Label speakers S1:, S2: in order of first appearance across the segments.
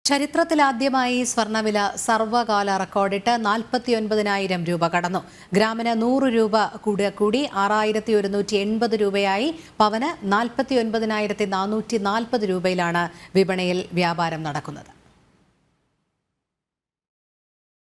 S1: ചരിത്രത്തിലാദ്യമായി സ്വർണ്ണവില സർവകാല റെക്കോർഡിട്ട് 49,000 രൂപ കടന്നു. ഗ്രാമിന് 100 രൂപ കൂടി 6,180 രൂപയായി. പവന് 49,440 രൂപയിലാണ് വിപണിയിൽ വ്യാപാരം നടക്കുന്നത്.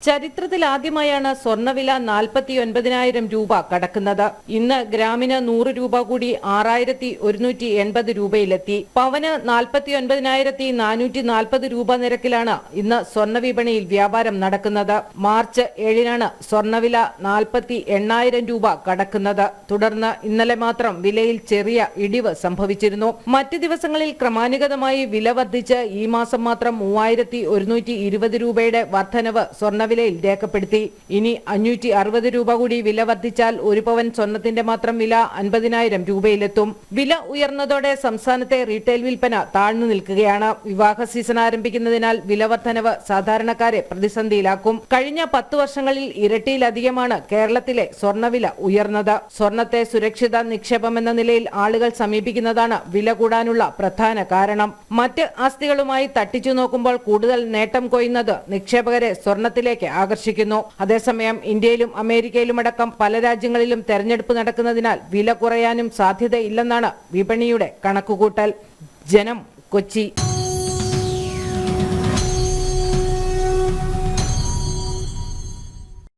S2: ചരിത്രത്തിലാദ്യമായാണ് സ്വർണ്ണവില 49,000 രൂപ കടക്കുന്നത്. ഇന്ന് ഗ്രാമിന് 100 രൂപ കൂടി 6,180 രൂപയിലെത്തി. പവന് 49,440 രൂപ നിരക്കിലാണ് ഇന്ന് സ്വർണ്ണ വിപണിയിൽ വ്യാപാരം നടക്കുന്നത്. മാർച്ച് 7-നാണ് സ്വർണ്ണവില 48,000 രൂപ കടക്കുന്നത്. തുടർന്ന് ഇന്നലെ മാത്രം വിലയിൽ ചെറിയ ഇടിവ് സംഭവിച്ചിരുന്നു. മറ്റ് ദിവസങ്ങളിൽ ക്രമാനുഗതമായി വില വർദ്ധിച്ച് ഈ മാസം മാത്രം 3,120 രൂപയുടെ വർധനവ് സ്വർണ്ണവിലയിൽ രേഖപ്പെടുത്തി. ഇനി 560 രൂപ കൂടി വില വർദ്ധിച്ചാൽ ഒരു പവൻ സ്വർണത്തിന്റെ മാത്രം വില 50,000 രൂപയിലെത്തും. വില ഉയർന്നതോടെ സംസ്ഥാനത്തെ റീറ്റെയിൽ വിൽപ്പന താഴ്ന്നു നിൽക്കുകയാണ്. വിവാഹ സീസൺ ആരംഭിക്കുന്നതിനാൽ വില വർധനവ് സാധാരണക്കാരെ പ്രതിസന്ധിയിലാക്കും. കഴിഞ്ഞ 10 വർഷങ്ങളിൽ ഇരട്ടിയിലധികമാണ് കേരളത്തിലെ സ്വർണ്ണവില ഉയർന്നത്. സ്വർണത്തെ സുരക്ഷിത നിക്ഷേപമെന്ന നിലയിൽ ആളുകൾ സമീപിക്കുന്നതാണ് വില കൂടാനുള്ള പ്രധാന കാരണം. മറ്റ് ആസ്തികളുമായി തട്ടിച്ചു നോക്കുമ്പോൾ കൂടുതൽ നേട്ടം കൊയ്യുന്നത് നിക്ഷേപകരെ സ്വർണത്തിലേക്ക് ആകർഷിക്കുന്നു. അതേസമയം ഇന്ത്യയിലും അമേരിക്കയിലുമടക്കം പല രാജ്യങ്ങളിലും തെരഞ്ഞെടുപ്പ് നടക്കുന്നതിനാൽ വില കുറയാനും സാധ്യതയില്ലെന്നാണ് വിപണിയുടെ കണക്കുകൂട്ടൽ. ജനം, കൊച്ചി.